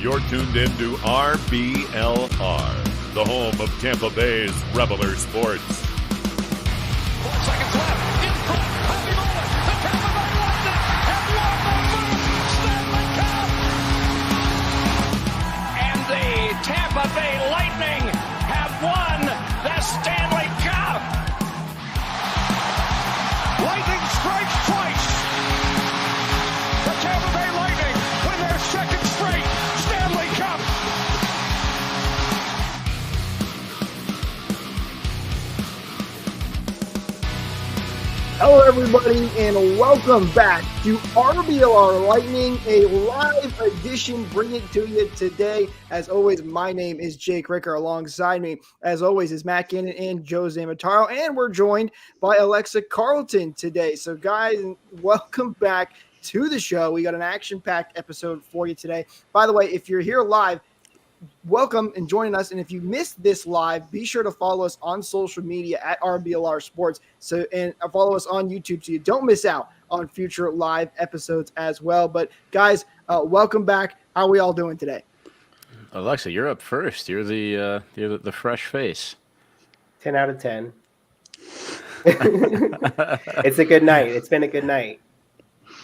You're tuned in to RBLR, the home of Tampa Bay's Reveler Sports. 4 seconds left. In front. Happy moment. The Tampa Bay Lightning have won the first Stanley Cup. And the Tampa Bay Lightning have won the Stanley Cup. Lightning strikes twice. The Tampa Bay Lightning win their second straight Stanley Cup. Hello, everybody, and welcome back to RBLR Lightning, a live edition bringing it to you today. As always, my name is Jake Ricker. Alongside me, as always, is Matt Gannon and Jose Mataro, and we're joined by Alexa Carlton today. So, guys, welcome back to the show. We got an action-packed episode for you today. By the way, if you're here live, welcome and joining us. And if you missed this live, be sure to follow us on social media at RBLR Sports. And follow us on YouTube so you don't miss out on future live episodes as well. But guys, welcome back. How are we all doing today? Alexa, you're up first. You're the fresh face. 10 out of 10. It's a good night. It's been a good night.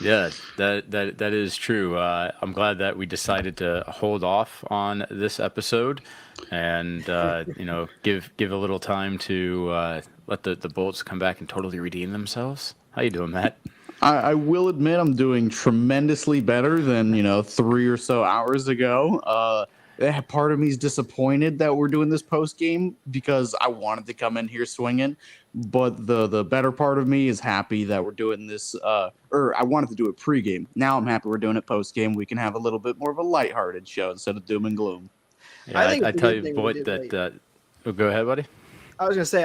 Yeah, that is true. I'm glad that we decided to hold off on this episode and give a little time to let the Bolts come back and totally redeem themselves. How you doing, Matt? I will admit I'm doing tremendously better than 3 or so hours ago. Part of me is disappointed that we're doing this post game because I wanted to come in here swinging, but the better part of me is happy that we're doing this. Or I wanted to do it pregame. Now I'm happy we're doing it post game. We can have a little bit more of a lighthearted show instead of doom and gloom. Yeah, I tell you, boy, that. Go ahead, buddy. I was gonna say,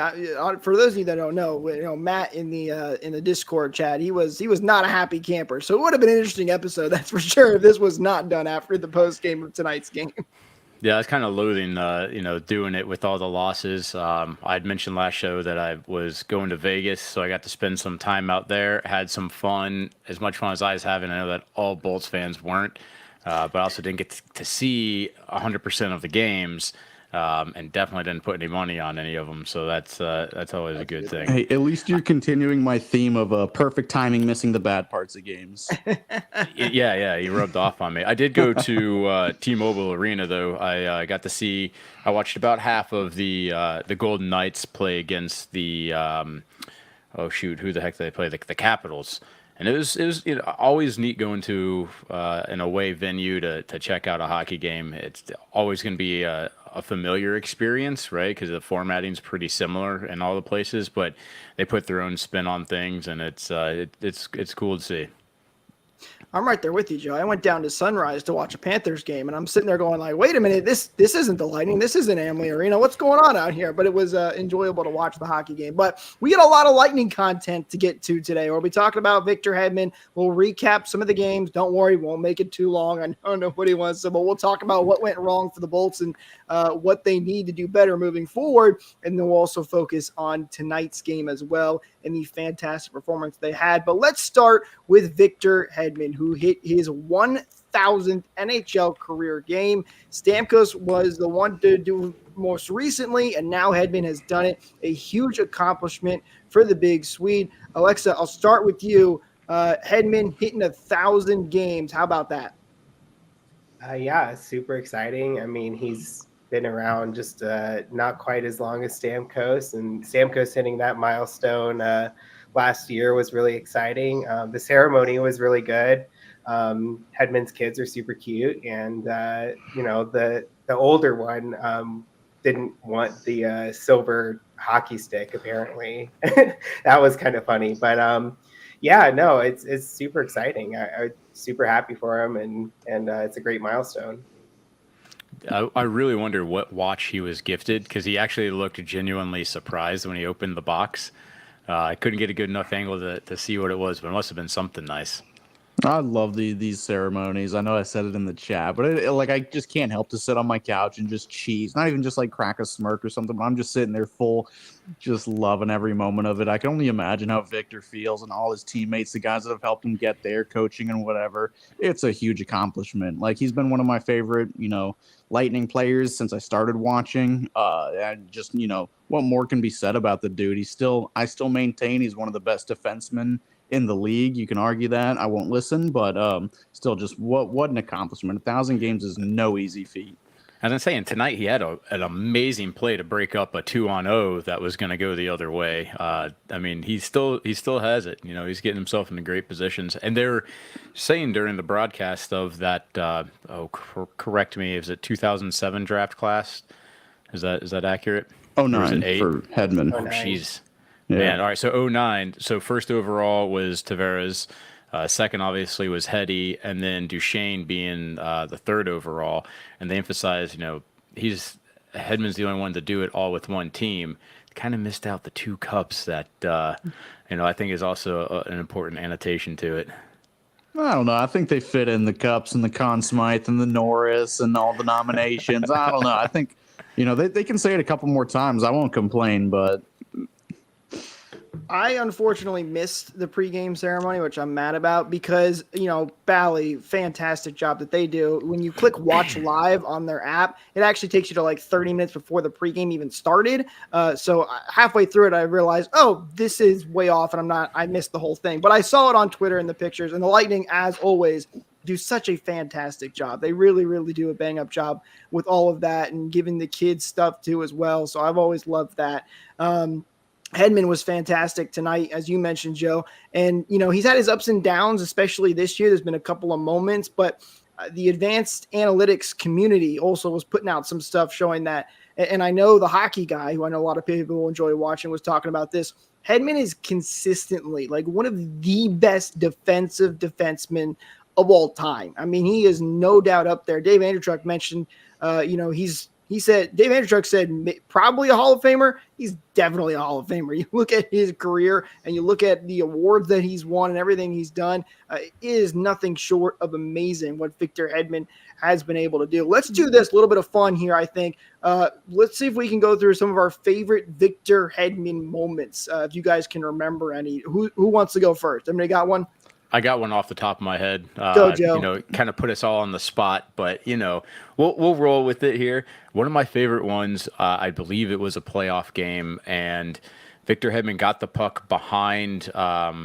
for those of you that don't know, Matt in the Discord chat, he was not a happy camper. So it would have been an interesting episode, that's for sure, if this was not done after the post game of tonight's game. Yeah, I was kind of loathing, doing it with all the losses. I'd mentioned last show that I was going to Vegas, so I got to spend some time out there, had some fun, as much fun as I was having. I know that all Bolts fans weren't, but I also didn't get to see 100% of the games. And definitely didn't put any money on any of them, so that's always a good thing. Hey, at least you're continuing my theme of perfect timing, missing the bad parts of games. Yeah, you rubbed off on me. I did go to T-Mobile Arena though. I got to see. I watched about half of the Golden Knights play against the who the heck did they play? The Capitals. And it was always neat going to an away venue to check out a hockey game. It's always going to be a familiar experience, right? Because the formatting's pretty similar in all the places, but they put their own spin on things, and it's cool to see. I'm right there with you, Joe. I went down to Sunrise to watch a Panthers game, and I'm sitting there going like, wait a minute, this isn't the Lightning. This isn't Amalie Arena. What's going on out here? But it was enjoyable to watch the hockey game. But we got a lot of Lightning content to get to today. We'll be talking about Victor Hedman. We'll recap some of the games. Don't worry, won't make it too long. I don't know what he wants to, but we'll talk about what went wrong for the Bolts and what they need to do better moving forward. And then we'll also focus on tonight's game as well and the fantastic performance they had. But let's start with Victor Hedman, who hit his 1,000th NHL career game. Stamkos was the one to do most recently, and now Hedman has done it. A huge accomplishment for the big Swede. Alexa, I'll start with you. Hedman hitting 1,000 games. How about that? Yeah, super exciting. I mean, he's been around just not quite as long as Stamkos, and Stamkos hitting that milestone last year was really exciting. The ceremony was really good. Hedman's kids are super cute, and the older one didn't want the silver hockey stick. Apparently, that was kind of funny. But it's super exciting. I'm super happy for him, and it's a great milestone. I really wonder what watch he was gifted, because he actually looked genuinely surprised when he opened the box. I couldn't get a good enough angle to see what it was, but it must have been something nice. I love these ceremonies. I know I said it in the chat, but like I just can't help to sit on my couch and just cheese. Not even just like crack a smirk or something, but I'm just sitting there full, just loving every moment of it. I can only imagine how Victor feels and all his teammates, the guys that have helped him get there, coaching and whatever. It's a huge accomplishment. Like he's been one of my favorite, Lightning players since I started watching. And just, what more can be said about the dude? I still maintain he's one of the best defensemen in the league. You can argue that. I won't listen, but still, just what an accomplishment. 1,000 games is no easy feat. As I'm saying, tonight he had an amazing play to break up a 2-on-0 that was going to go the other way. I mean, he still has it. He's getting himself into great positions. And they're saying during the broadcast of that, correct me, is it 2007 draft class? Is that accurate? 09 for Hedman. Oh, jeez. Yeah. Man, all right, so 09. So first overall was Tavares. Second, obviously, was Heddy, and then Duchesne being the third overall. And they emphasized, Hedman's the only one to do it all with one team. Kind of missed out the 2 cups that, I think is also an important annotation to it. I don't know. I think they fit in the cups and the Conn Smythe and the Norris and all the nominations. I don't know. I think, they can say it a couple more times. I won't complain, but I unfortunately missed the pregame ceremony, which I'm mad about because, Bally, fantastic job that they do. When you click watch live on their app, it actually takes you to like 30 minutes before the pregame even started. So halfway through it, I realized, this is way off and I missed the whole thing. But I saw it on Twitter in the pictures, and the Lightning, as always, do such a fantastic job. They really, really do a bang up job with all of that and giving the kids stuff too as well. So I've always loved that. Hedman was fantastic tonight, as you mentioned, Joe. And, he's had his ups and downs, especially this year. There's been a couple of moments, but the advanced analytics community also was putting out some stuff showing that. And I know the hockey guy, who I know a lot of people will enjoy watching, was talking about this. Hedman is consistently like one of the best defensive defensemen of all time. I mean, he is no doubt up there. Dave Andreychuk mentioned, he said, Dave Andreychuk said, probably a Hall of Famer. He's definitely a Hall of Famer. You look at his career and you look at the awards that he's won and everything he's done. It is nothing short of amazing what Victor Hedman has been able to do. Let's do this, a little bit of fun here, I think. Let's see if we can go through some of our favorite Victor Hedman moments, if you guys can remember any. Who wants to go first? Everybody got one? I got one off the top of my head. Go, Joe. Kind of put us all on the spot, but we'll roll with it here. One of my favorite ones, I believe it was a playoff game, and Victor Hedman got the puck behind our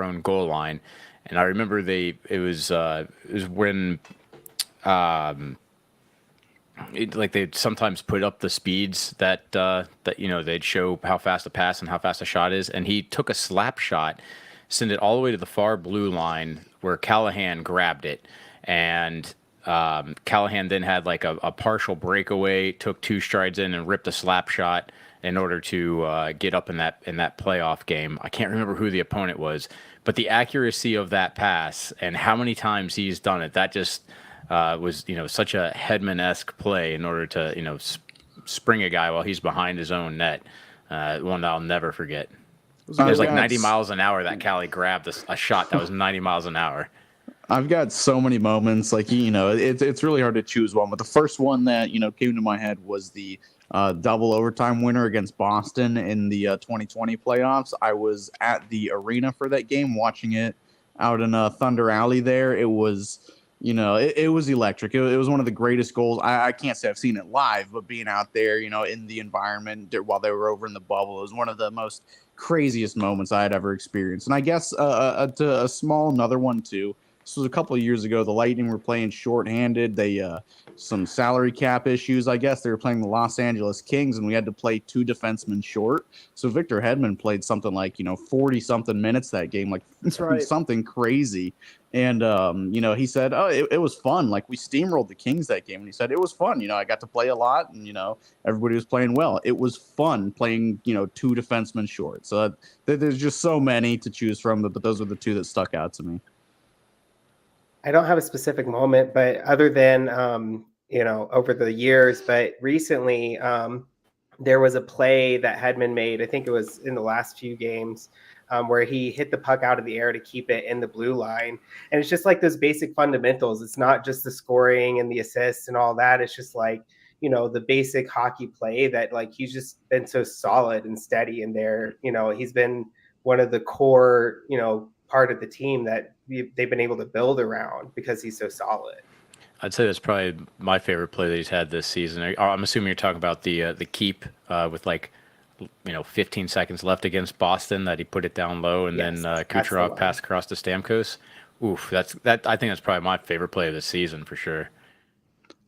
own goal line, and I remember it was when they'd sometimes put up the speeds that they'd show how fast a pass and how fast a shot is, and he took a slap shot, send it all the way to the far blue line where Callahan grabbed it. And Callahan then had like a partial breakaway, took 2 strides in and ripped a slap shot in order to get up in that playoff game. I can't remember who the opponent was, but the accuracy of that pass and how many times he's done it, that just was, such a Hedman-esque play in order to, spring a guy while he's behind his own net. One that I'll never forget. It was like 90 miles an hour that Callie grabbed a shot that was 90 miles an hour. I've got so many moments. Like, it's really hard to choose one. But the first one that, came to my head was the double overtime winner against Boston in the 2020 playoffs. I was at the arena for that game, watching it out in Thunder Alley there. It was, it was electric. It was one of the greatest goals. I can't say I've seen it live, but being out there, in the environment while they were over in the bubble, it was one of the most craziest moments I had ever experienced. And I guess to a small another one too. This was a couple of years ago. The Lightning were playing shorthanded. They some salary cap issues, I guess. They were playing the Los Angeles Kings, and we had to play 2 defensemen short. So Victor Hedman played something like 40-something minutes that game, like that's right, something crazy. And he said, it was fun. Like, we steamrolled the Kings that game, and he said it was fun. I got to play a lot, and everybody was playing well. It was fun playing 2 defensemen short. So there's just so many to choose from, but those are the 2 that stuck out to me. I don't have a specific moment, but other than, over the years, but recently there was a play that Hedman made. I think it was in the last few games where he hit the puck out of the air to keep it in the blue line. And it's just like those basic fundamentals. It's not just the scoring and the assists and all that. It's just like, the basic hockey play that like he's just been so solid and steady in there. He's been one of the core, part of the team that they've been able to build around because he's so solid. I'd say that's probably my favorite play that he's had this season. I'm assuming you're talking about the keep with 15 seconds left against Boston that he put it down low and then Kucherov passed across to Stamkos. Oof, I think that's probably my favorite play of the season for sure.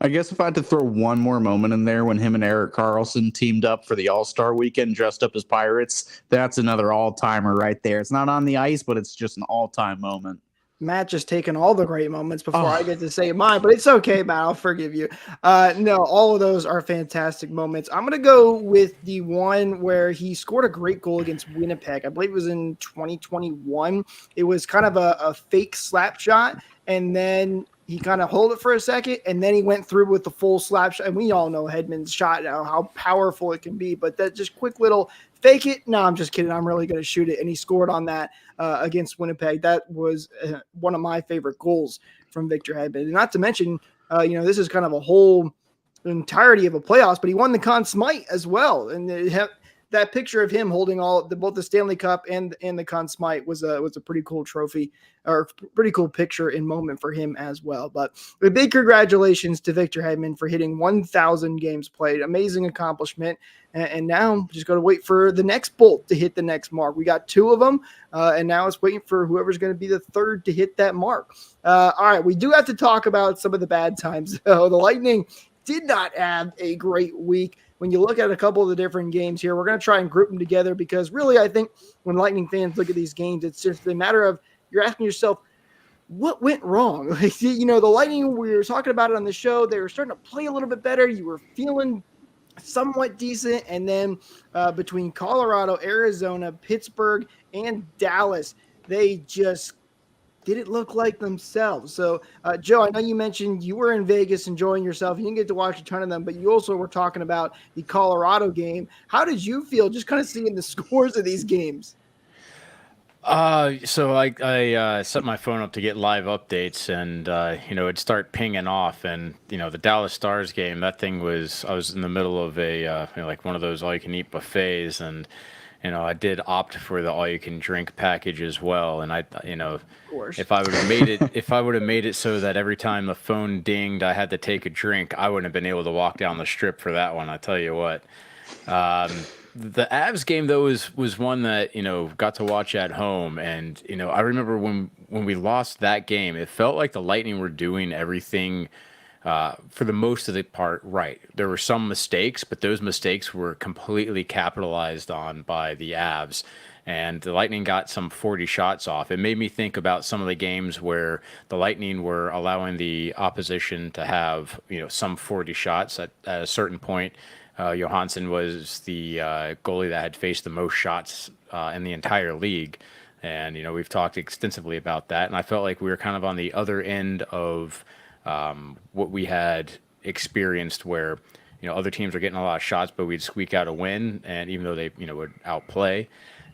I guess if I had to throw one more moment in there when him and Erik Karlsson teamed up for the All-Star weekend dressed up as Pirates, that's another all-timer right there. It's not on the ice, but it's just an all-time moment. Matt just taking all the great moments before I get to say mine, but it's okay, Matt. I'll forgive you. No, all of those are fantastic moments. I'm going to go with the one where he scored a great goal against Winnipeg. I believe it was in 2021. It was kind of a fake slap shot, and then he kind of hold it for a second, and then he went through with the full slap shot. And we all know Hedman's shot now, how powerful it can be. But that just quick little fake it. No, I'm just kidding. I'm really going to shoot it. And he scored on that against Winnipeg. That was one of my favorite goals from Victor Hedman. And not to mention, this is kind of a whole entirety of a playoffs, but he won the Conn Smythe as well. And that picture of him holding both the Stanley Cup and the Conn Smythe was a pretty cool trophy, or pretty cool picture and moment for him as well. But a big congratulations to Victor Hedman for hitting 1,000 games played. Amazing accomplishment. And now just got to wait for the next Bolt to hit the next mark. We got 2 of them, and now it's waiting for whoever's going to be the third to hit that mark. All right, we do have to talk about some of the bad times. So the Lightning did not have a great week. When you look at a couple of the different games here, we're going to try and group them together because really I think when Lightning fans look at these games, it's just a matter of you're asking yourself, what went wrong? The Lightning, we were talking about it on the show, they were starting to play a little bit better. You were feeling somewhat decent. And then between Colorado, Arizona, Pittsburgh, and Dallas, they just didn't look like themselves. So, Joe, I know you mentioned you were in Vegas enjoying yourself. You didn't get to watch a ton of them, but you also were talking about the Colorado game. How did you feel just kind of seeing the scores of these games? So I set my phone up to get live updates, and it'd start pinging off. And the Dallas Stars game, I was in the middle of a one of those all-you-can-eat buffets, and I did opt for the all-you-can-drink package as well. And if I would have made it so that every time the phone dinged, I had to take a drink, I wouldn't have been able to walk down the strip for that one. I tell you what. The Avs game though was one that got to watch at home, and I remember when we lost that game, it felt like the Lightning were doing everything for the most of the part right. There were some mistakes, but those mistakes were completely capitalized on by the Avs, and the Lightning got some 40 shots off. It made me think about some of the games where the Lightning were allowing the opposition to have some 40 shots at a certain point. Johansson was the goalie that had faced the most shots in the entire league. And, we've talked extensively about that. And I felt like we were kind of on the other end of what we had experienced where, other teams were getting a lot of shots, but we'd squeak out a win. And even though they, would outplay.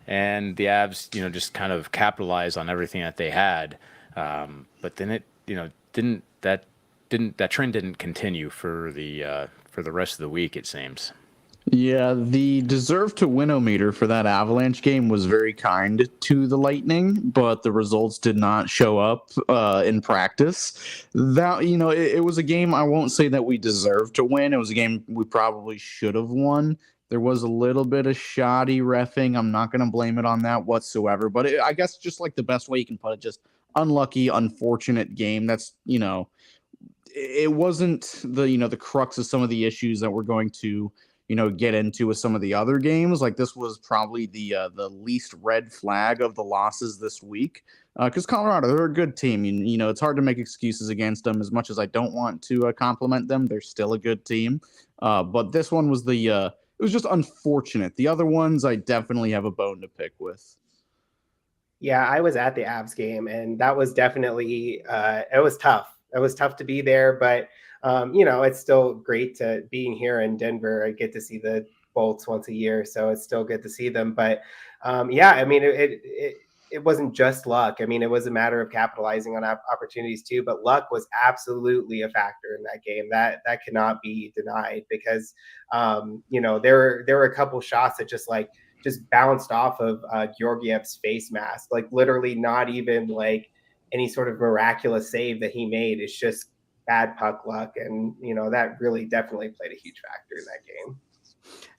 And the Avs, just kind of capitalized on everything that they had. But then it, that trend didn't continue for the rest of the week, it seems. Yeah, the deserve to win-o-meter for that Avalanche game was very kind to the Lightning, but the results did not show up in practice. That it was a game I won't say that we deserved to win. It was a game we probably should have won. There was a little bit of shoddy reffing. I'm not going to blame it on that whatsoever, but I guess just like the best way you can put it, just unlucky, unfortunate game. That's it wasn't the crux of some of the issues that we're going to get into with some of the other games. Like this was probably the least red flag of the losses this week, because Colorado, they're a good team. It's hard to make excuses against them. As much as I don't want to compliment them, they're still a good team. But this one was it was just unfortunate. The other ones I definitely have a bone to pick with. Yeah, I was at the Avs game, and that was definitely it was tough. It was tough to be there, but it's still great to being here in Denver. I get to see the bolts once a year, so it's still good to see them. But yeah, I mean, it wasn't just luck. I mean, it was a matter of capitalizing on opportunities too, but luck was absolutely a factor in that game. That cannot be denied because there were a couple shots that just bounced off of Georgiev's face mask, like literally not even like any sort of miraculous save that he made. It's just bad puck luck, and that really definitely played a huge factor in that game.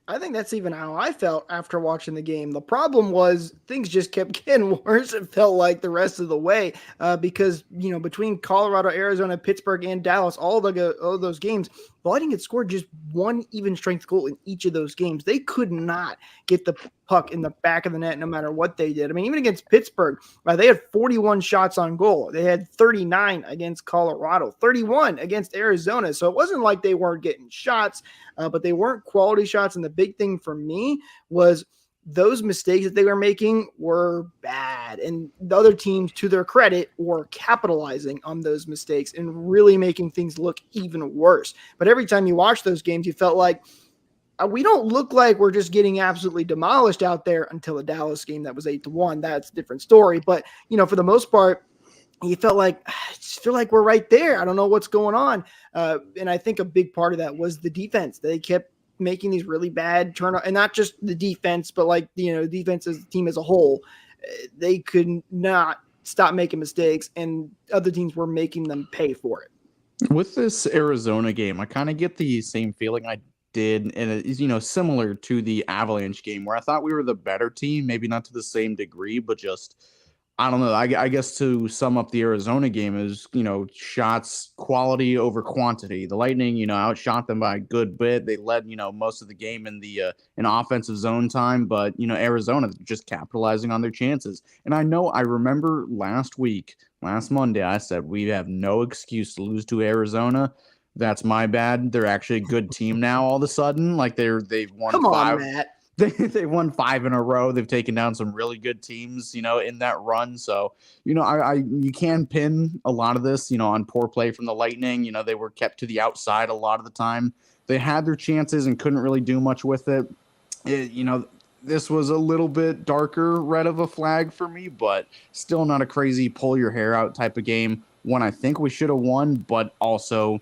I think that's even how I felt after watching the game. The problem was things just kept getting worse. It felt like the rest of the way because, between Colorado, Arizona, Pittsburgh, and Dallas, all those games, the Lightning had scored just one even strength goal in each of those games. They could not get the puck in the back of the net no matter what they did. I mean, even against Pittsburgh, they had 41 shots on goal. They had 39 against Colorado, 31 against Arizona. So it wasn't like they weren't getting shots, but they weren't quality shots. And the big thing for me was those mistakes that they were making were bad. And the other teams, to their credit, were capitalizing on those mistakes and really making things look even worse. But every time you watch those games, you felt like we don't look like we're just getting absolutely demolished out there until the Dallas game that was 8-1. That's a different story. But, for the most part, you felt like, I just feel like we're right there. I don't know what's going on. And I think a big part of that was the defense. They kept making these really bad turnovers, and not just the defense, but defense as a team as a whole. They could not stop making mistakes, and other teams were making them pay for it. With this Arizona game, I kind of get the same feeling I did, and it is, similar to the Avalanche game where I thought we were the better team, maybe not to the same degree, but just, I don't know. I guess to sum up the Arizona game is, shots quality over quantity. The Lightning, outshot them by a good bit. They led, most of the game in the in offensive zone time, but Arizona just capitalizing on their chances. And I remember last Monday, I said we have no excuse to lose to Arizona. That's my bad. They're actually a good team now. All of a sudden, like they've won Come five. on, Matt. They won 5 in a row. They've taken down some really good teams, in that run. So, you can pin a lot of this, on poor play from the Lightning. They were kept to the outside a lot of the time. They had their chances and couldn't really do much with it. This was a little bit darker red of a flag for me, but still not a crazy pull your hair out type of game. One I think we should have won, but also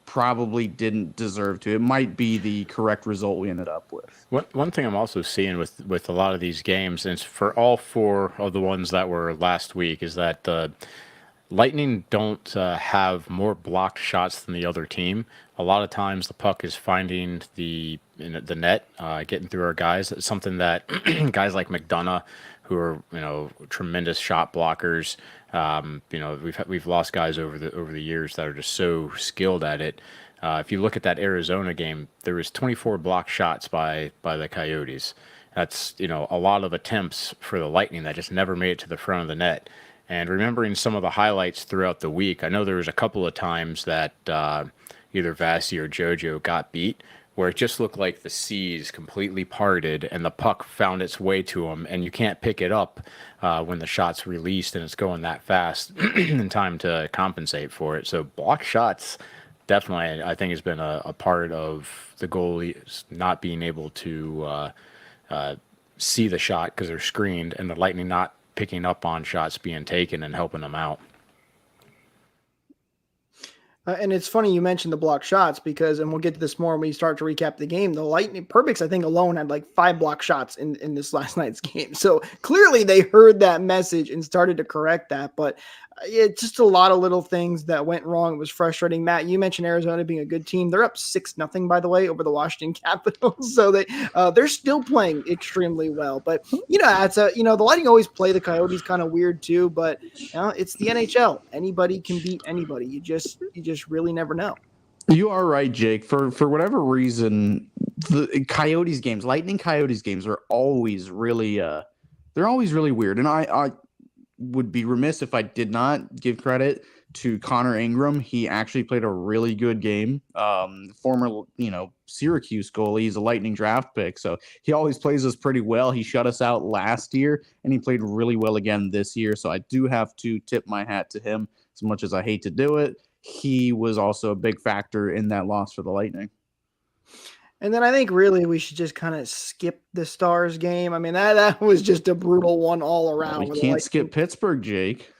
probably didn't deserve to. It might be the correct result we ended up with. One thing I'm also seeing with a lot of these games, and it's for all 4 of the ones that were last week, is that the Lightning don't have more blocked shots than the other team. A lot of times the puck is finding the net, getting through our guys. It's something that guys like McDonough, who are tremendous shot blockers. We've lost guys over the years that are just so skilled at it. If you look at that Arizona game, there was 24 blocked shots by the Coyotes. That's a lot of attempts for the Lightning that just never made it to the front of the net. And remembering some of the highlights throughout the week, I know there was a couple of times that either Vasi or JoJo got beat, where it just looked like the seas completely parted and the puck found its way to them, and you can't pick it up when the shot's released and it's going that fast in time to compensate for it. So block shots definitely, I think, has been a part of the goalies not being able to see the shot because they're screened, and the Lightning not picking up on shots being taken and helping them out. And it's funny you mentioned the block shots because, and we'll get to this more when we start to recap the game, the Lightning, Perbix, I think, alone had like 5 block shots in this last night's game. So clearly they heard that message and started to correct that. But it's just a lot of little things that went wrong. It was frustrating. Matt, you mentioned Arizona being a good team. They're up 6-0, by the way, over the Washington Capitals. So they're still playing extremely well. But the Lightning always play the Coyotes kind of weird too. But it's the NHL. Anybody can beat anybody. You just really never know. You are right, Jake. For whatever reason, the Coyotes games, Lightning Coyotes games, are always really they're always really weird. And I would be remiss if I did not give credit to Connor Ingram. He actually played a really good game. Former, Syracuse goalie. He's a Lightning draft pick, so he always plays us pretty well. He shut us out last year, and he played really well again this year. So I do have to tip my hat to him, as much as I hate to do it. He was also a big factor in that loss for the Lightning. And then I think really we should just kind of skip the Stars game. I mean, that was just a brutal one all around. We can't skip Pittsburgh, Jake.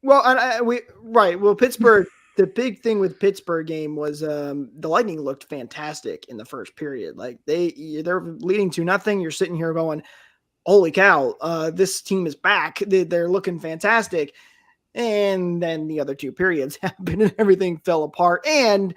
Well, Well, Pittsburgh. The big thing with Pittsburgh game was the Lightning looked fantastic in the first period. Like they're leading 2-0. You're sitting here going, "Holy cow, this team is back. They're looking fantastic." And then the other two periods happened and everything fell apart. And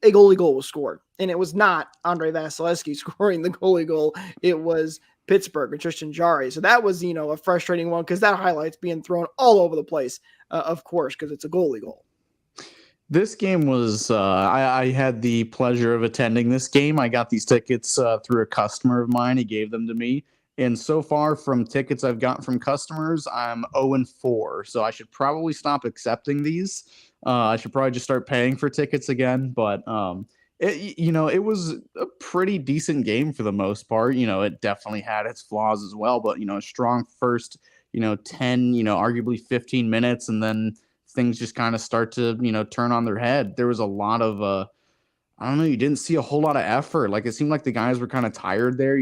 a goalie goal was scored. And it was not Andrei Vasilevsky scoring the goalie goal. It was Pittsburgh and Tristan Jarry. So that was, a frustrating one because that highlight's being thrown all over the place, of course, because it's a goalie goal. This game was, I had the pleasure of attending this game. I got these tickets through a customer of mine. He gave them to me. And so far from tickets I've gotten from customers, I'm 0-4. So I should probably stop accepting these. I should probably just start paying for tickets again. But, it was a pretty decent game for the most part. It definitely had its flaws as well. But, a strong first, 10, arguably 15 minutes. And then things just kind of start to, turn on their head. There was a lot of I don't know. You didn't see a whole lot of effort. Like it seemed like the guys were kind of tired there.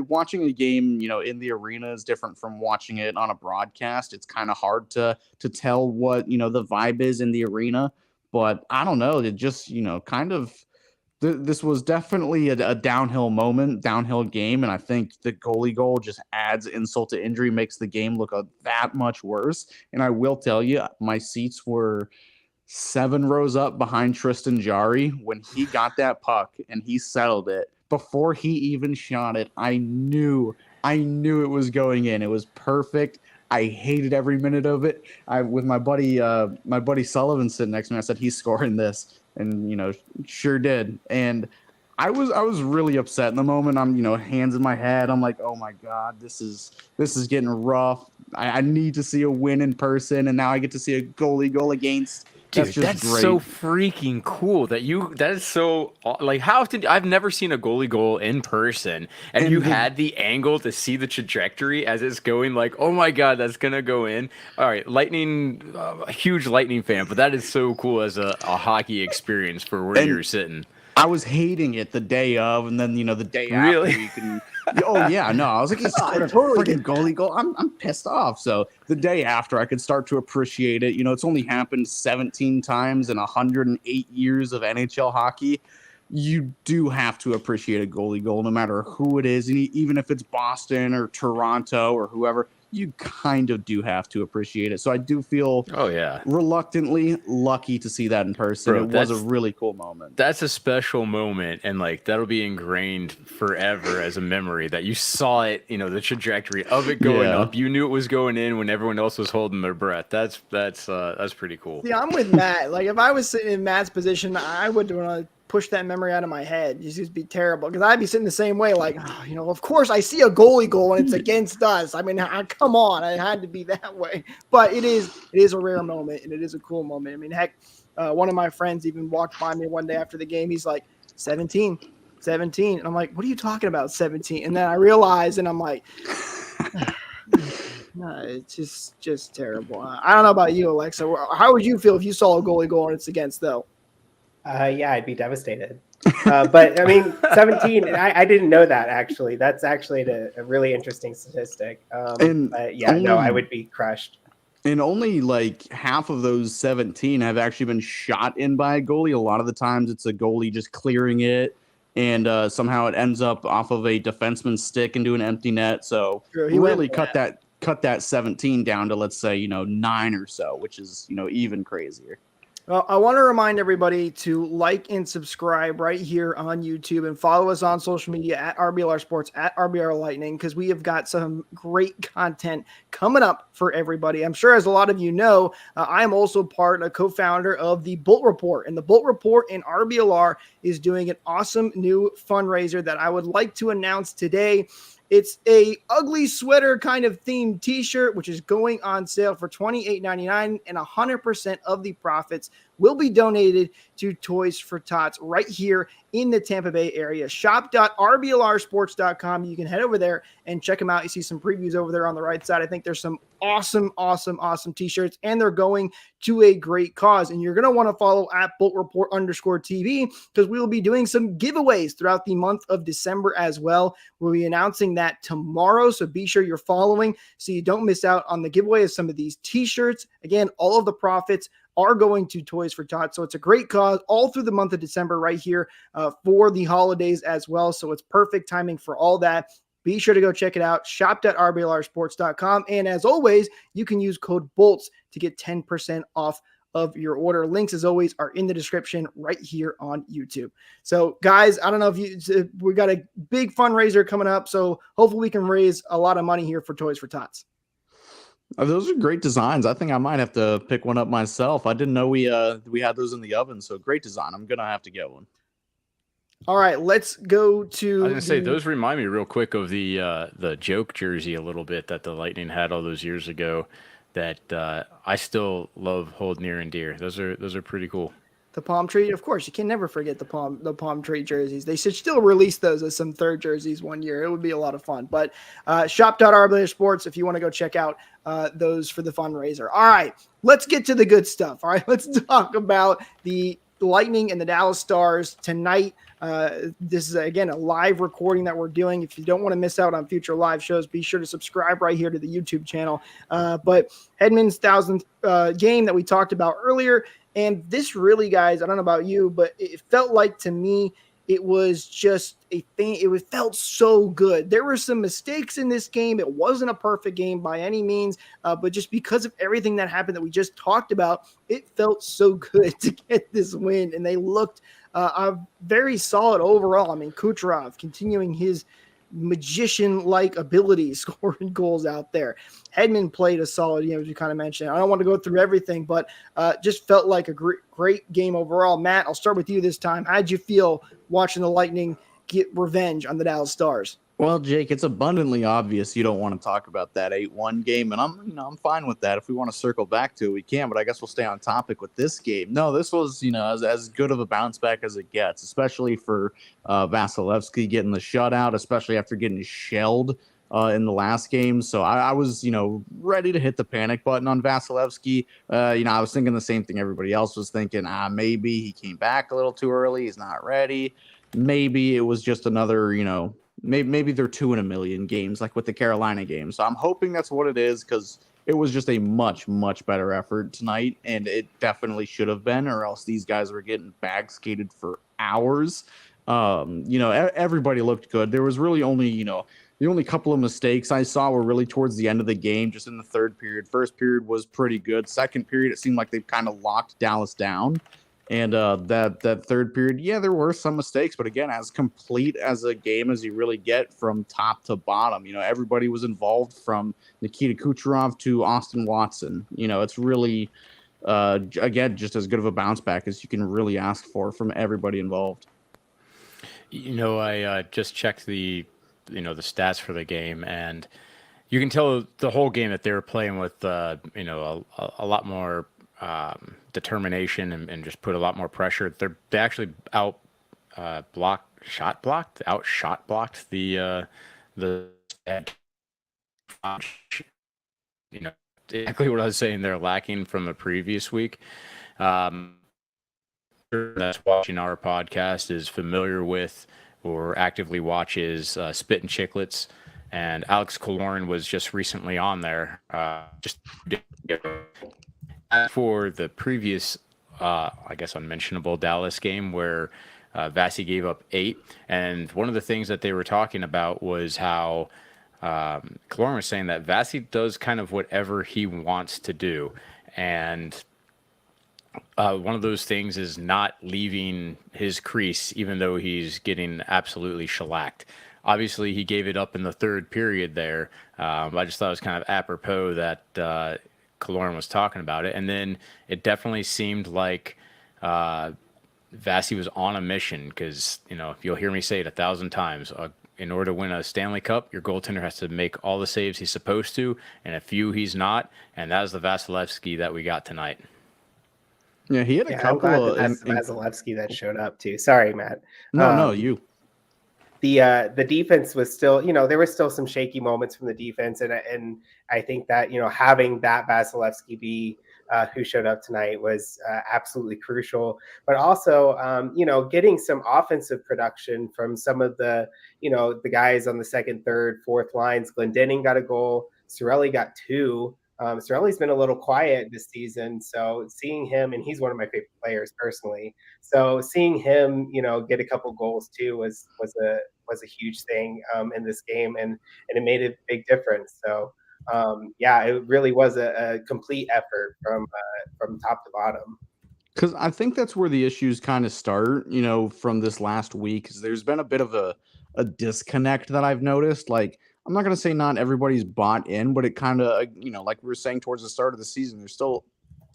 Watching a game, in the arena is different from watching it on a broadcast. It's kind of hard to tell what the vibe is in the arena. But I don't know. It just kind of this was definitely a downhill game, and I think the goalie goal just adds insult to injury, makes the game look that much worse. And I will tell you, my seats were 7 rows up behind Tristan Jarry. When he got that puck and he settled it, before he even shot it, I knew it was going in. It was perfect. I hated every minute of it. With my buddy Sullivan sitting next to me, I said, he's scoring this. And, sure did. And I was really upset in the moment. I'm, hands in my head. I'm like, oh my God, this is getting rough. I need to see a win in person. And now I get to see a goalie goal against. Dude, that's great. So freaking cool that is so like how often I've never seen a goalie goal in person and you had the angle to see the trajectory as it's going like, oh my God, that's going to go in. All right. Lightning, a huge Lightning fan, but that is so cool as a hockey experience for where you're sitting. I was hating it the day of, and then the day after you can. Oh yeah, no, I was like, he's totally freaking goalie goal. I'm pissed off. So the day after, I could start to appreciate it. It's only happened 17 times in 108 years of NHL hockey. You do have to appreciate a goalie goal, no matter who it is, and even if it's Boston or Toronto or whoever. You kind of do have to appreciate it. So I do feel reluctantly lucky to see that in person. Bro, it was a really cool moment. That's a special moment, and like that'll be ingrained forever as a memory that you saw it, the trajectory of it going up. You knew it was going in when everyone else was holding their breath. That's pretty cool. Yeah, I'm with Matt. Like if I was sitting in Matt's position, I would want to push that memory out of my head. It just be terrible because I'd be sitting the same way. Like, of course I see a goalie goal and it's against us. I mean, come on, I had to be that way. But it is a rare moment and it is a cool moment. I mean, heck, one of my friends even walked by me one day after the game. He's like, 17. And I'm like, what are you talking about, 17? And then I realized, and I'm like, no, it's just terrible. I don't know about you, Alexa. How would you feel if you saw a goalie goal and it's against though? Yeah, I'd be devastated. But I mean, 17, I didn't know that actually. That's actually a really interesting statistic. I would be crushed. And only like half of those 17 have actually been shot in by a goalie. A lot of the times it's a goalie just clearing it and somehow it ends up off of a defenseman's stick into an empty net. So he really cut that 17 down to, let's say, 9 or so, which is, even crazier. Well, I want to remind everybody to like and subscribe right here on YouTube and follow us on social media at RBLR Sports, at RBLR Lightning, because we have got some great content coming up for everybody. I'm sure as a lot of you know, I am also a co-founder of the Bolt Report, and the Bolt Report in RBLR is doing an awesome new fundraiser that I would like to announce today. It's a ugly sweater kind of themed t-shirt, which is going on sale for $28.99, and 100% of the profits will be donated to Toys for Tots right here in the Tampa Bay area. Shop.rblrsports.com. You can head over there and check them out. You see some previews over there on the right side. I think there's some awesome t-shirts, and they're going to a great cause. And you're going to want to follow at @BoltReport_TV, because we will be doing some giveaways throughout the month of December as well. We'll be announcing that tomorrow, so be sure you're following so you don't miss out on the giveaway of some of these t-shirts. Again, all of the profits are going to Toys for Tots, so it's a great cause all through the month of December right here for the holidays as well. So it's perfect timing for all that. Be sure to go check it out, shop.rblrsports.com. And as always, you can use code BOLTS to get 10% off of your order. Links, as always, are in the description right here on YouTube. So, guys, I don't know if we got a big fundraiser coming up, so hopefully we can raise a lot of money here for Toys for Tots. Those are great designs. I think I might have to pick one up myself. I didn't know we had those in the oven, so great design. I'm going to have to get one. All right, let's go to. I was gonna say those remind me real quick of the joke jersey a little bit that the Lightning had all those years ago. That I still love, hold near and dear. Those are pretty cool. The palm tree, of course, you can never forget the palm tree jerseys. They should still release those as some third jerseys one year. It would be a lot of fun. But shop.rblrsports if you want to go check out those for the fundraiser. All right, let's get to the good stuff. All right, let's talk about the Lightning and the Dallas Stars tonight. This is, again, a live recording that we're doing. If you don't want to miss out on future live shows, be sure to subscribe right here to the YouTube channel. But Hedman's 1000th game that we talked about earlier, and this really, guys, I don't know about you, but it felt like, to me, it was just a thing. It felt so good. There were some mistakes in this game. It wasn't a perfect game by any means, but just because of everything that happened that we just talked about, it felt so good to get this win, and they looked very solid overall. I mean, Kucherov continuing his magician-like ability, scoring goals out there. Hedman played a solid game, as you kind of mentioned. I don't want to go through everything, but just felt like a great game overall. Matt, I'll start with you this time. How'd you feel watching the Lightning get revenge on the Dallas Stars? Well, Jake, it's abundantly obvious you don't want to talk about that 8-1 game, and I'm fine with that. If we want to circle back to it, we can, but I guess we'll stay on topic with this game. No, this was, as good of a bounce back as it gets, especially for Vasilevsky getting the shutout, especially after getting shelled in the last game. So I was, ready to hit the panic button on Vasilevsky. I was thinking the same thing everybody else was thinking. Maybe he came back a little too early. He's not ready. Maybe it was just another, maybe they're 2 in a million games, like with the Carolina game. So I'm hoping that's what it is, because it was just a much, much better effort tonight, and it definitely should have been, or else these guys were getting bag skated for hours. Everybody looked good. There was really only, the only couple of mistakes I saw were really towards the end of the game, just in the third period. First period was pretty good. Second period, it seemed like they've kind of locked Dallas down. And that third period, there were some mistakes, but again, as complete as a game as you really get from top to bottom. Everybody was involved, from Nikita Kucherov to Austin Watson. It's really, again, just as good of a bounce back as you can really ask for from everybody involved. I just checked the stats for the game, and you can tell the whole game that they were playing with, a lot more determination and just put a lot more pressure. They actually shot blocked the exactly what I was saying they're lacking from the previous week. That's watching our podcast is familiar with or actively watches Spit and Chicklets, and Alex Killorn was just recently on there. For the previous, I guess, unmentionable Dallas game where Vasi gave up 8. And one of the things that they were talking about was how Killorn was saying that Vasi does kind of whatever he wants to do. And one of those things is not leaving his crease, even though he's getting absolutely shellacked. Obviously, he gave it up in the third period there. I just thought it was kind of apropos that Killorn was talking about it. And then it definitely seemed like Vasi was on a mission, because, you'll hear me say it 1,000 times. In order to win a Stanley Cup, your goaltender has to make all the saves he's supposed to, and a few he's not. And that is the Vasilevsky that we got tonight. Yeah, he had a Yeah, I'm couple glad of. that that's Vasilevsky that showed up too. Sorry, Matt. No, you. The defense was still, there were still some shaky moments from the defense, and I think that having that Vasilevsky be who showed up tonight was absolutely crucial. But also, getting some offensive production from some of the the guys on the second, third, fourth lines. Glendening got a goal. Cirelli got two. Cirelli's been a little quiet this season, so seeing him, and he's one of my favorite players personally. So seeing him, get a couple goals too was a huge thing in this game, and it made a big difference. So yeah, it really was a complete effort from top to bottom. Because I think that's where the issues kind of start, from this last week. Because there's been a bit of a disconnect that I've noticed. Like, I'm not going to say not everybody's bought in, but it kind of, like we were saying towards the start of the season, there's still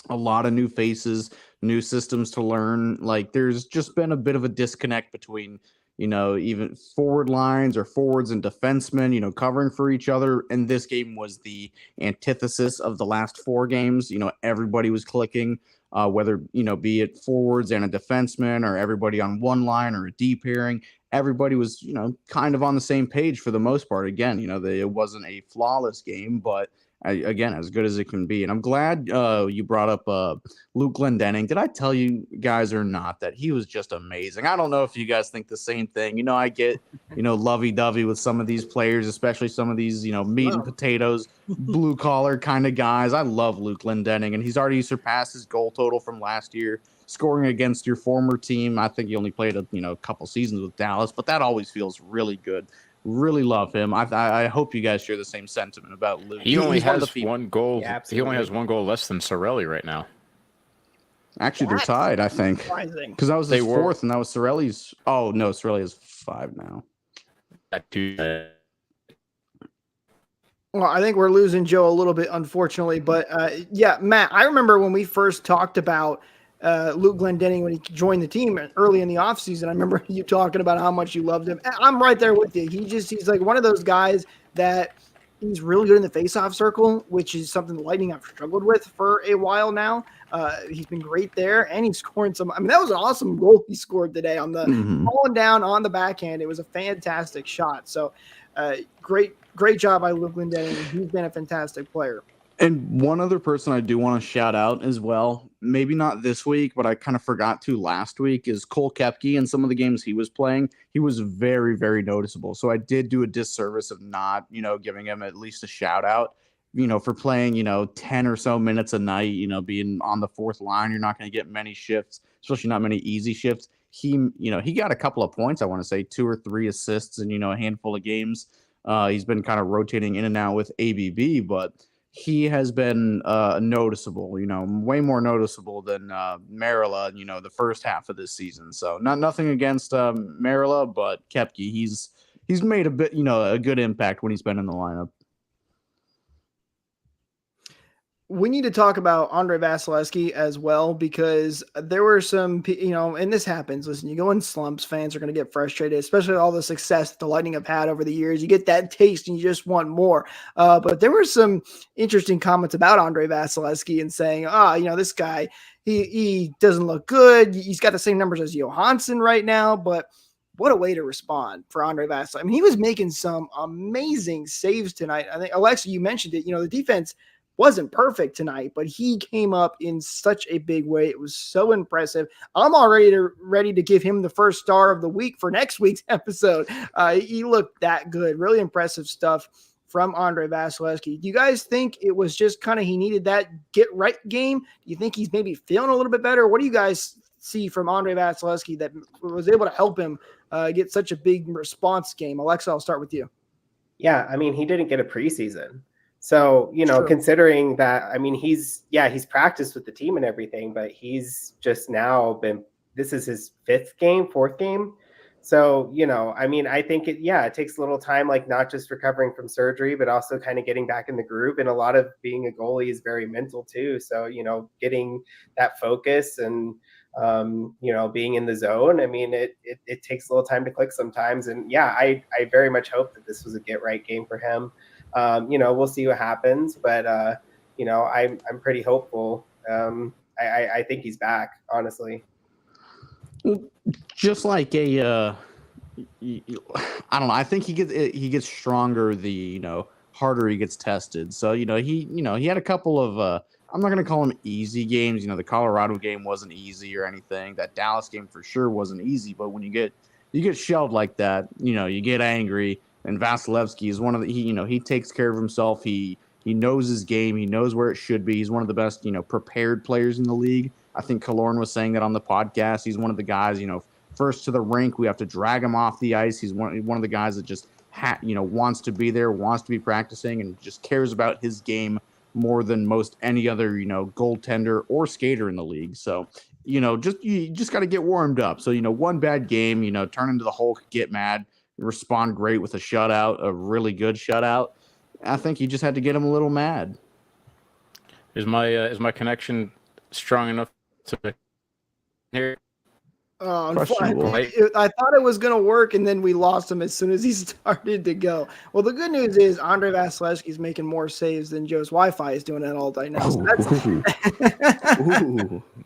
a lot of new faces, new systems to learn. Like, there's just been a bit of a disconnect between, even forward lines or forwards and defensemen, covering for each other. And this game was the antithesis of the last four games. Everybody was clicking. Whether be it forwards and a defenseman, or everybody on one line, or a D pairing, everybody was kind of on the same page for the most part. Again, it wasn't a flawless game, but again, as good as it can be. And I'm glad you brought up Luke Glendening. Did I tell you guys or not that he was just amazing? I don't know if you guys think the same thing. I get lovey-dovey with some of these players, especially some of these meat and potatoes, blue collar kind of guys. I love Luke Glendening, and he's already surpassed his goal total from last year, scoring against your former team. I think he only played a couple seasons with Dallas, but that always feels really good. Really love him. I hope you guys share the same sentiment about Luke. He only He's one of has the people. one goal. Yeah, He only has absolutely. one goal less than Cirelli right now. Actually, they're That's tied, I think, surprising. because that was They his were. fourth, and that was Cirelli's. Oh no, Cirelli is 5 now. Well, I think we're losing Joe a little bit, unfortunately. But yeah, Matt, I remember when we first talked about Luke Glendening when he joined the team early in the offseason. I remember you talking about how much you loved him. I'm right there with you. He's like one of those guys that he's really good in the faceoff circle, which is something the Lightning have struggled with for a while now. He's been great there, and he's scoring some. I mean, that was an awesome goal he scored today on the falling down on the backhand. It was a fantastic shot. So great job by Luke Glendening. He's been a fantastic player. And one other person I do want to shout out as well, maybe not this week, but I kind of forgot to last week, is Cole Koepke. In some of the games he was playing, he was very, very noticeable. So I did do a disservice of not, giving him at least a shout out, for playing, 10 or so minutes a night, being on the fourth line. You're not going to get many shifts, especially not many easy shifts. He got a couple of points, I want to say 2 or 3 assists in, a handful of games. He's been kind of rotating in and out with ABB, but he has been noticeable, way more noticeable than Marilla, the first half of this season. So nothing against Marilla, but Koepke, he's made a bit, a good impact when he's been in the lineup. We need to talk about Andre Vasilevsky as well, because there were some, and this happens. Listen, you go in slumps, fans are going to get frustrated, especially all the success that the Lightning have had over the years. You get that taste and you just want more. But there were some interesting comments about Andre Vasilevsky and saying, this guy, he doesn't look good. He's got the same numbers as Johansson right now, but what a way to respond for Andre Vasilevsky. I mean, he was making some amazing saves tonight. I think, Alexa, you mentioned it, the defense wasn't perfect tonight, but he came up in such a big way. It was so impressive. I'm already ready to give him the first star of the week for next week's episode. He looked that good. Really impressive stuff from Andre Vasilevsky. Do you guys think it was just kind of he needed that get right game? Do you think he's maybe feeling a little bit better? What do you guys see from Andre Vasilevsky that was able to help him get such a big response game? Alexa, I'll start with you. Yeah, I mean, he didn't get a preseason. So, True. considering that, I mean, he's practiced with the team and everything, but he's just now this is his fourth game. So, I mean, I think it takes a little time, like not just recovering from surgery, but also kind of getting back in the groove. And a lot of being a goalie is very mental too. So, getting that focus and, being in the zone. I mean, it takes a little time to click sometimes. And yeah, I very much hope that this was a get right game for him. We'll see what happens, but I'm pretty hopeful. I think he's back, honestly. Just like a, I don't know. I think he gets stronger the harder he gets tested. So he had a couple of I'm not gonna call them easy games. The Colorado game wasn't easy or anything. That Dallas game for sure wasn't easy. But when you get shelled like that, you get angry. And Vasilevsky is one of the he takes care of himself. He knows his game. He knows where it should be. He's one of the best prepared players in the league. I think Killorn was saying that on the podcast. He's one of the guys first to the rink. We have to drag him off the ice. He's one of the guys that just wants to be there, wants to be practicing, and just cares about his game more than most any other goaltender or skater in the league. So you just got to get warmed up. So one bad game, turn into the Hulk, get mad, respond great with a shutout, a really good shutout. I think you just had to get him a little mad. Is my connection strong enough to hear? Unfortunately, I thought it was going to work, and then we lost him as soon as he started to go. Well, the good news is Andre Vasilevsky is making more saves than Joe's Wi-Fi is doing it all day now. So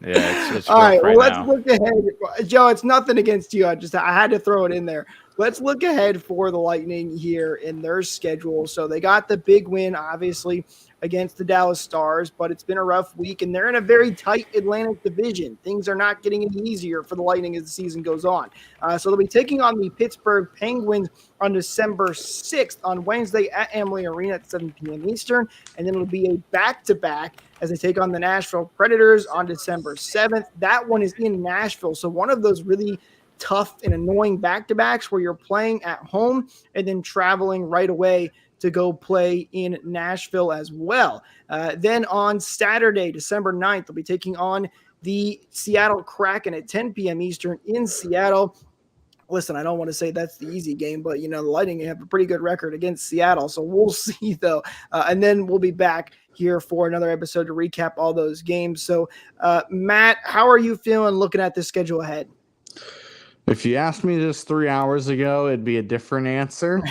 Yeah, it's all right. Well, let's now. look ahead, Joe. It's nothing against you. I had to throw it in there. Let's look ahead for the Lightning here in their schedule. So they got the big win, obviously, against the Dallas Stars, but it's been a rough week, and they're in a very tight Atlantic division. Things are not getting any easier for the Lightning as the season goes on. So they'll be taking on the Pittsburgh Penguins on December 6th on Wednesday at Amalie Arena at 7 p.m. Eastern, and then it'll be a back-to-back as they take on the Nashville Predators on December 7th. That one is in Nashville, so one of those really tough and annoying back-to-backs where you're playing at home and then traveling right away to go play in Nashville as well. Then on Saturday, December 9th, they'll be taking on the Seattle Kraken at 10 p.m. Eastern in Seattle. Listen, I don't want to say that's the easy game, but, the Lightning have a pretty good record against Seattle, so we'll see, though. And then we'll be back here for another episode to recap all those games. So, Matt, how are you feeling looking at the schedule ahead? If you asked me this 3 hours ago, it'd be a different answer.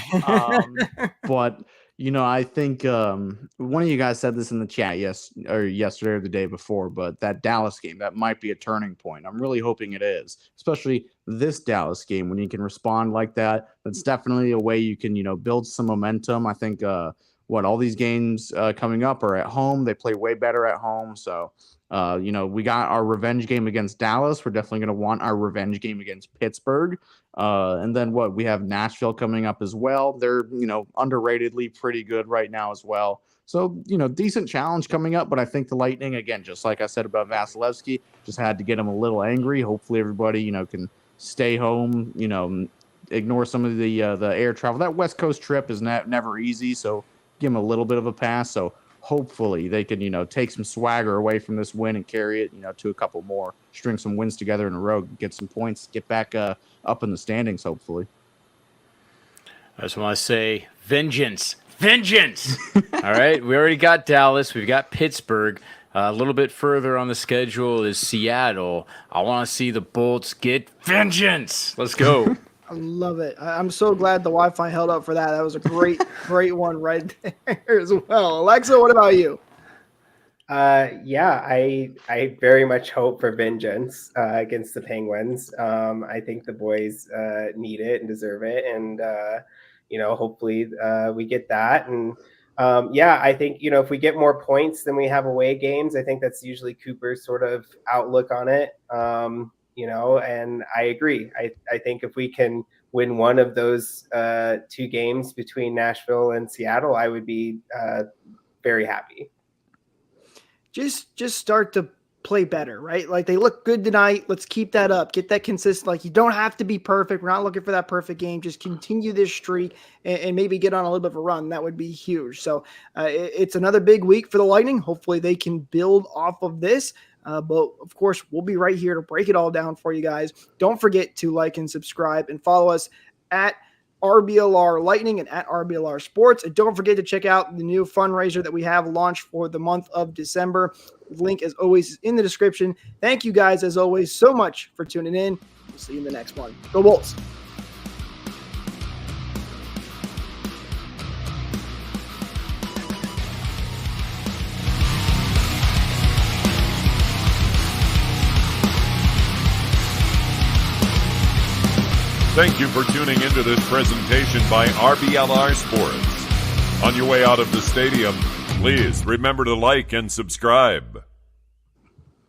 But, I think one of you guys said this in the chat yesterday or the day before, but that Dallas game, that might be a turning point. I'm really hoping it is, especially this Dallas game when you can respond like that. That's definitely a way you can, build some momentum. I think all these games coming up are at home. They play way better at home. So, we got our revenge game against Dallas. We're definitely going to want our revenge game against Pittsburgh. And then we have Nashville coming up as well. They're, underratedly pretty good right now as well. So, decent challenge coming up. But I think the Lightning, again, just like I said about Vasilevsky, just had to get him a little angry. Hopefully everybody, can stay home, ignore some of the air travel. That West Coast trip is never easy. So give him a little bit of a pass. So hopefully they can, take some swagger away from this win and carry it, to a couple more, string some wins together in a row, get some points, get back up in the standings, hopefully. I just want to say vengeance. All right. We already got Dallas. We've got Pittsburgh. A little bit further on the schedule is Seattle. I want to see the Bolts get vengeance. Let's go. I love it. I'm so glad the Wi-Fi held up for that. That was a great one right there as well. Alexa, what about you? I very much hope for vengeance against the Penguins. I think the boys need it and deserve it, and hopefully we get that. And I think if we get more points than we have away games, I think that's usually Cooper's sort of outlook on it. And I agree. I think if we can win one of those 2 games between Nashville and Seattle, I would be very happy. Just start to play better, right? Like, they look good tonight. Let's keep that up. Get that consistent. Like, you don't have to be perfect. We're not looking for that perfect game. Just continue this streak and maybe get on a little bit of a run. That would be huge. So it's another big week for the Lightning. Hopefully they can build off of this. But of course, we'll be right here to break it all down for you guys. Don't forget to like and subscribe and follow us at RBLR Lightning and at RBLR Sports. And don't forget to check out the new fundraiser that we have launched for the month of December. The link, as always, is in the description. Thank you guys, as always, so much for tuning in. We'll see you in the next one. Go Bolts. Thank you for tuning into this presentation by RBLR Sports. On your way out of the stadium, please remember to like and subscribe.